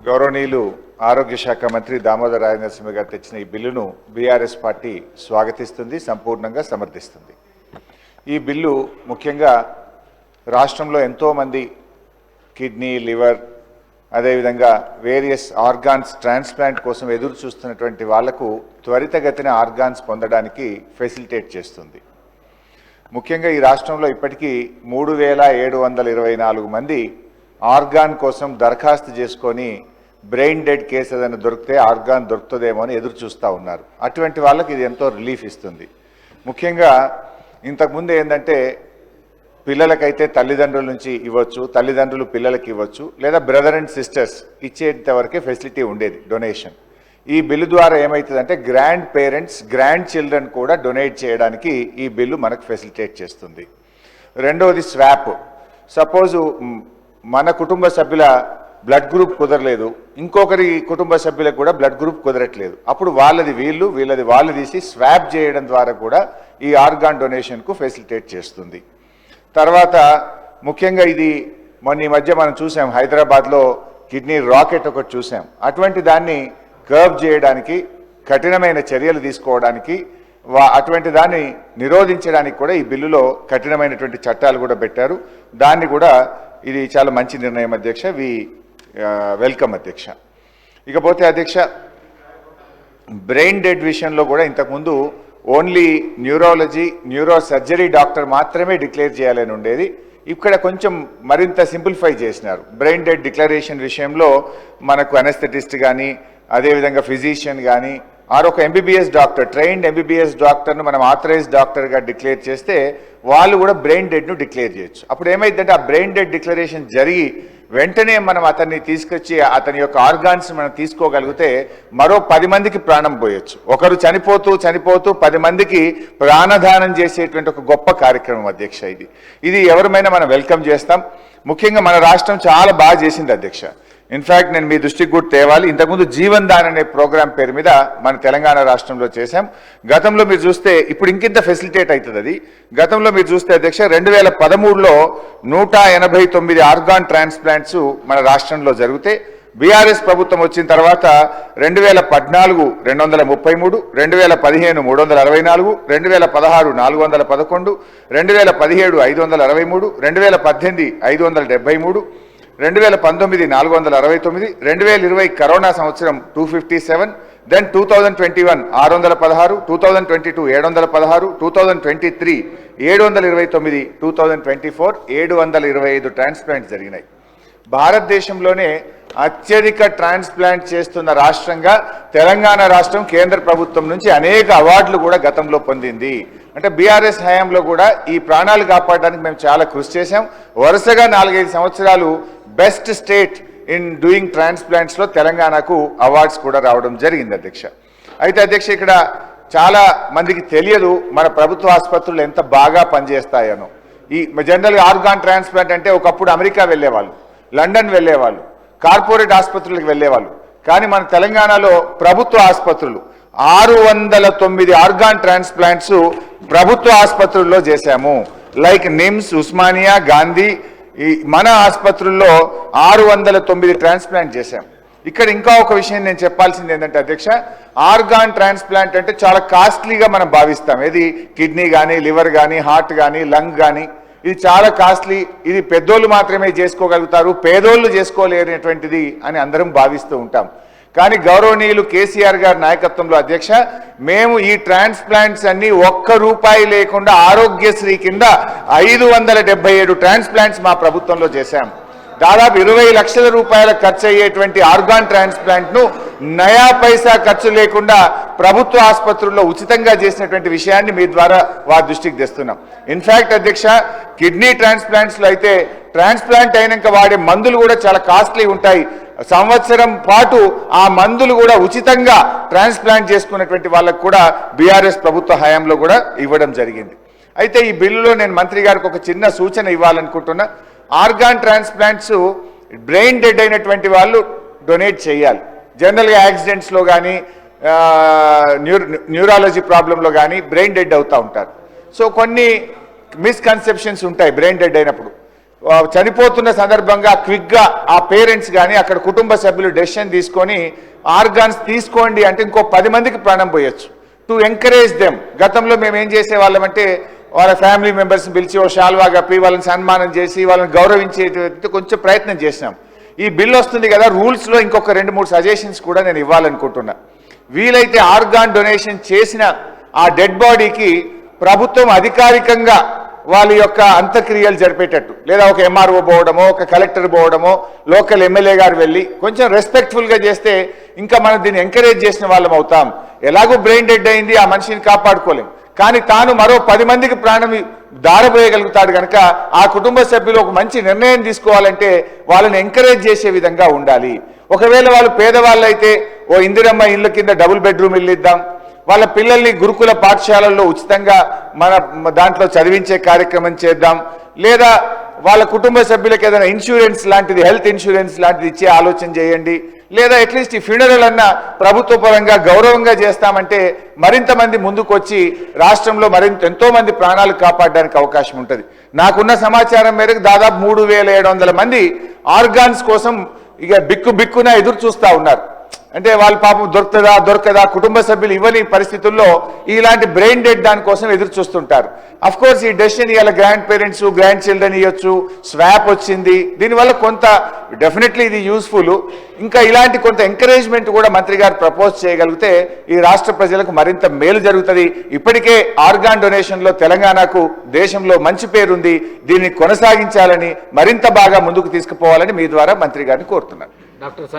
గౌరవనీయులు ఆరోగ్య శాఖ మంత్రి దామోదర్ రాజనరసింహ గారు తెచ్చిన ఈ బిల్లును బీఆర్ఎస్ పార్టీ స్వాగతిస్తుంది, సంపూర్ణంగా సమర్థిస్తుంది. ఈ బిల్లు ముఖ్యంగా రాష్ట్రంలో ఎంతోమంది కిడ్నీ, లివర్, అదేవిధంగా వేరియస్ ఆర్గాన్స్ ట్రాన్స్ప్లాంట్ కోసం ఎదురు చూస్తున్నటువంటి వాళ్లకు త్వరితగతిన ఆర్గాన్స్ పొందడానికి ఫెసిలిటేట్ చేస్తుంది. ముఖ్యంగా ఈ రాష్ట్రంలో ఇప్పటికీ 3724 మంది ఆర్గాన్ కోసం దరఖాస్తు చేసుకొని బ్రెయిన్ డెడ్ కేసు ఏదైనా దొరికితే ఆర్గాన్ దొరుకుతుందేమో అని ఎదురు చూస్తూ ఉన్నారు. అటువంటి వాళ్ళకి ఇది ఎంతో రిలీఫ్ ఇస్తుంది. ముఖ్యంగా ఇంతకుముందు ఏంటంటే పిల్లలకైతే తల్లిదండ్రుల నుంచి ఇవ్వచ్చు, తల్లిదండ్రులు పిల్లలకి ఇవ్వచ్చు, లేదా బ్రదర్ అండ్ సిస్టర్స్ ఇచ్చేంత వరకే ఫెసిలిటీ ఉండేది డొనేషన్. ఈ బిల్లు ద్వారా ఏమవుతుందంటే గ్రాండ్ పేరెంట్స్, గ్రాండ్ చిల్డ్రన్ కూడా డొనేట్ చేయడానికి ఈ బిల్లు మనకు ఫెసిలిటేట్ చేస్తుంది. రెండవది స్వాప్. సపోజు మన కుటుంబ సభ్యుల బ్లడ్ గ్రూప్ కుదరలేదు, ఇంకొకరి కుటుంబ సభ్యులకు కూడా బ్లడ్ గ్రూప్ కుదరట్లేదు, అప్పుడు వాళ్ళది వీళ్ళు, వీళ్ళది వాళ్ళు తీసి స్వాప్ చేయడం ద్వారా కూడా ఈ ఆర్గాన్ డొనేషన్కు ఫెసిలిటేట్ చేస్తుంది. తర్వాత ముఖ్యంగా ఇది మొన్న ఈ మధ్య మనం చూసాం, హైదరాబాద్లో కిడ్నీ రాకెట్ ఒకటి చూసాం. అటువంటి దాన్ని కర్బ్ చేయడానికి, కఠినమైన చర్యలు తీసుకోవడానికి, అటువంటి దాన్ని నిరోధించడానికి కూడా ఈ బిల్లులో కఠినమైనటువంటి చట్టాలు కూడా పెట్టారు. దాన్ని కూడా ఇది చాలా మంచి నిర్ణయం అధ్యక్ష, వి వెల్కమ్ అధ్యక్ష. ఇకపోతే అధ్యక్ష, బ్రెయిన్ డెడ్ విషయంలో కూడా ఇంతకుముందు only neurology, neuro surgery doctor మాత్రమే డిక్లేర్ చేయాలని ఉండేది. ఇక్కడ కొంచెం మరింత సింప్లిఫై చేసినారు. బ్రెయిన్ డెడ్ డిక్లరేషన్ విషయంలో మనకు అనెస్థెటిస్ట్ కానీ, అదేవిధంగా ఫిజిషియన్ కానీ, ఒక ఎంబీబీఎస్ డాక్టర్, ట్రైన్డ్ ఎంబీబీఎస్ డాక్టర్ను మనం ఆథరైజ్డ్ డాక్టర్గా డిక్లేర్ చేస్తే వాళ్ళు కూడా బ్రెయిన్ డెడ్ను డిక్లేర్ చేయొచ్చు. అప్పుడు ఏమైందంటే ఆ బ్రెయిన్ డెడ్ డిక్లరేషన్ జరిగి వెంటనే మనం అతన్ని తీసుకొచ్చి అతని యొక్క ఆర్గాన్స్ మనం తీసుకోగలిగితే మరో 10 మందికి ప్రాణం పోయొచ్చు. ఒకరు చనిపోతూ 10 మందికి ప్రాణదానం చేసేటువంటి ఒక గొప్ప కార్యక్రమం అధ్యక్ష. ఇది ఎవరిమైనా మనం వెల్కమ్ చేస్తాం. ముఖ్యంగా మన రాష్ట్రం చాలా బాగా చేసింది అధ్యక్ష. ఇన్ఫ్యాక్ట్ నేను మీ దృష్టికి కూడా తేవాలి, ఇంతకుముందు జీవన్ దాన్ అనే ప్రోగ్రాం పేరు మీద మన తెలంగాణ రాష్ట్రంలో చేశాం. గతంలో మీరు చూస్తే ఇప్పుడు ఇంకింత ఫెసిలిటేట్ అవుతుంది అది. గతంలో మీరు చూస్తే అధ్యక్ష 2013లో 189 ఆర్గాన్ ట్రాన్స్ప్లాంట్స్ మన రాష్ట్రంలో జరిగితే, బీఆర్ఎస్ ప్రభుత్వం వచ్చిన తర్వాత 2014 233, 2015 364, 2016 411, 2017 563, 2018 573, 2019 469, 2020 కరోనా సంవత్సరం 257, దెన్ 2021 616, 2022 716, 2023 729, 2024 725 ట్రాన్స్ప్లాంట్స్ జరిగినాయి. భారతదేశంలోనే అత్యధిక ట్రాన్స్ప్లాంట్ చేస్తున్న రాష్ట్రంగా తెలంగాణ రాష్ట్రం కేంద్ర ప్రభుత్వం నుంచి అనేక అవార్డులు కూడా గతంలో పొందింది. అంటే బీఆర్ఎస్ హయాంలో కూడా ఈ ప్రాణాలు కాపాడడానికి మేము చాలా కృషి చేశాం. వరుసగా 4-5 సంవత్సరాలు బెస్ట్ స్టేట్ ఇన్ డూయింగ్ ట్రాన్స్ప్లాంట్స్లో తెలంగాణకు అవార్డ్స్ కూడా రావడం జరిగింది అధ్యక్ష. అయితే అధ్యక్ష ఇక్కడ చాలా మందికి తెలియదు మన ప్రభుత్వ ఆసుపత్రులు ఎంత బాగా పనిచేస్తాయనో. ఈ జనరల్గా ఆర్గాన్ ట్రాన్స్ప్లాంట్ అంటే ఒకప్పుడు అమెరికా వెళ్ళేవాళ్ళు, లండన్ వెళ్ళేవాళ్ళు, కార్పొరేట్ ఆసుపత్రులకు వెళ్ళేవాళ్ళు. కానీ మన తెలంగాణలో ప్రభుత్వ ఆసుపత్రులు 609 ఆర్గాన్ ట్రాన్స్ప్లాంట్స్ ప్రభుత్వ ఆసుపత్రుల్లో చేశాము. లైక్ నిమ్స్, ఉస్మానియా, గాంధీ, మన ఆసుపత్రుల్లో 609 ట్రాన్స్ప్లాంట్ చేశాం. ఇక్కడ ఇంకా ఒక విషయం నేను చెప్పాల్సింది ఏంటంటే అధ్యక్ష, ఆర్గాన్ ట్రాన్స్ప్లాంట్ అంటే చాలా కాస్ట్లీగా మనం భావిస్తాం. ఏది కిడ్నీ కానీ, లివర్ కానీ, హార్ట్ కానీ, లంగ్ కానీ, ఇది చాలా కాస్ట్లీ, ఇది పెద్దోళ్ళు మాత్రమే చేసుకోగలుగుతారు, పేదోళ్ళు చేసుకోలేనటువంటిది అని అందరం భావిస్తూ ఉంటాం. కానీ గౌరవనీయులు కేసీఆర్ గారి నాయకత్వంలో అధ్యక్ష మేము ఈ ట్రాన్స్ప్లాంట్స్ అన్ని ₹1 లేకుండా ఆరోగ్యశ్రీ కింద 577 ట్రాన్స్ప్లాంట్స్ మా ప్రభుత్వంలో చేశాం. దాదాపు 20 లక్షల రూపాయల ఖర్చు అయ్యేటువంటి ఆర్గాన్ ట్రాన్స్ప్లాంట్ను నయా పైసా ఖర్చు లేకుండా ప్రభుత్వ ఆసుపత్రుల్లో ఉచితంగా చేసినటువంటి విషయాన్ని మీ ద్వారా వారి దృష్టికి తెస్తున్నాం. ఇన్ఫ్యాక్ట్ అధ్యక్ష కిడ్నీ ట్రాన్స్ప్లాంట్స్లో అయితే ట్రాన్స్ప్లాంట్ అయినాక వాడే మందులు కూడా చాలా కాస్ట్లీ ఉంటాయి. సంవత్సరం పాటు ఆ మందులు కూడా ఉచితంగా ట్రాన్స్ప్లాంట్ చేసుకున్నటువంటి వాళ్ళకు కూడా బీఆర్ఎస్ ప్రభుత్వ హయాంలో కూడా ఇవ్వడం జరిగింది. అయితే ఈ బిల్లులో నేను మంత్రి గారికి ఒక చిన్న సూచన ఇవ్వాలనుకుంటున్నా. ఆర్గాన్ ట్రాన్స్ప్లాంట్స్ బ్రెయిన్ డెడ్ అయినటువంటి వాళ్ళు డొనేట్ చేయాలి. జనరల్గా యాక్సిడెంట్స్లో కానీ, న్యూరాలజీ ప్రాబ్లంలో కానీ బ్రెయిన్ డెడ్ అవుతూ ఉంటారు. సో కొన్ని మిస్కన్సెప్షన్స్ ఉంటాయి బ్రెయిన్ డెడ్ అయినప్పుడు. చనిపోతున్న సందర్భంగా క్విక్గా ఆ పేరెంట్స్ కానీ అక్కడ కుటుంబ సభ్యులు డెసిషన్ తీసుకొని ఆర్గాన్స్ తీసుకోండి అంటే ఇంకో 10 మందికి ప్రాణం పోయొచ్చు. To encourage them. గతంలో మేము ఏం చేసేవాళ్ళమంటే వాళ్ళ ఫ్యామిలీ మెంబర్స్ని పిలిచి ఓ షాల్వా కప్పి వాళ్ళని సన్మానం చేసి వాళ్ళని గౌరవించే కొంచెం ప్రయత్నం చేసినాం. ఈ బిల్ వస్తుంది కదా, రూల్స్లో ఇంకొక 2-3 సజెషన్స్ కూడా నేను ఇవ్వాలనుకుంటున్నా. వీలైతే ఆర్గాన్ డొనేషన్ చేసిన ఆ డెడ్ బాడీకి ప్రభుత్వం అధికారికంగా వాళ్ళ యొక్క అంత్యక్రియలు జరిపేటట్టు, లేదా ఒక ఎంఆర్ఓ పోవడమో ఒక కలెక్టర్ పోవడమో లోకల్ ఎమ్మెల్యే గారు వెళ్ళి కొంచెం రెస్పెక్ట్ఫుల్గా చేస్తే ఇంకా మనం దీన్ని ఎంకరేజ్ చేసిన వాళ్ళం అవుతాం. ఎలాగో బ్రెయిన్ డెడ్ అయింది, ఆ మనిషిని కాపాడుకోలేం, కానీ తాను మరో 10 మందికి ప్రాణం దారబోయగలుగుతాడు కనుక ఆ కుటుంబ సభ్యులు ఒక మంచి నిర్ణయం తీసుకోవాలంటే వాళ్ళని ఎంకరేజ్ చేసే విధంగా ఉండాలి. ఒకవేళ వాళ్ళు పేదవాళ్ళు అయితే ఓ ఇందిరమ్మ ఇళ్ళ కింద డబుల్ బెడ్రూమ్ ఇల్లు ఇద్దాం, వాళ్ళ పిల్లల్ని గురుకుల పాఠశాలల్లో ఉచితంగా మన దాంట్లో చదివించే కార్యక్రమం చేద్దాం, లేదా వాళ్ళ కుటుంబ సభ్యులకు ఏదైనా ఇన్సూరెన్స్ లాంటిది, హెల్త్ ఇన్సూరెన్స్ లాంటిది ఇచ్చే ఆలోచన చేయండి, లేదా అట్లీస్ట్ ఈ ఫ్యూనరల్ అన్న ప్రభుత్వ పరంగా గౌరవంగా చేస్తామంటే మరింత మంది ముందుకు వచ్చి రాష్ట్రంలో ఎంతో మంది ప్రాణాలు కాపాడడానికి అవకాశం ఉంటుంది. నాకున్న సమాచారం మేరకు దాదాపు 3700 మంది ఆర్గాన్స్ కోసం ఇక బిక్కున ఎదురు చూస్తూ ఉన్నారు. అంటే వాళ్ళ పాపం దొరకదా కుటుంబ సభ్యులు ఇవ్వని పరిస్థితుల్లో ఇలాంటి బ్రెయిన్ డెడ్ దానికోసం ఎదురు చూస్తుంటారు. అఫ్ కోర్స్ ఈ డెసిషన్ ఇవాళ గ్రాండ్ పేరెంట్స్ గ్రాండ్ చిల్డ్రన్ ఇవ్వచ్చు, స్వాప్ వచ్చింది, దీనివల్ల కొంత డెఫినెట్లీ ఇది యూస్ఫుల్. ఇంకా ఇలాంటి కొంత ఎంకరేజ్మెంట్ కూడా మంత్రి గారు ప్రపోజ్ చేయగలిగితే ఈ రాష్ట్ర ప్రజలకు మరింత మేలు జరుగుతుంది. ఇప్పటికే ఆర్గాన్ డొనేషన్లో తెలంగాణకు దేశంలో మంచి పేరుంది, దీన్ని కొనసాగించాలని మరింత బాగా ముందుకు తీసుకుపోవాలని మీ ద్వారా మంత్రి గారిని కోరుతున్నాను.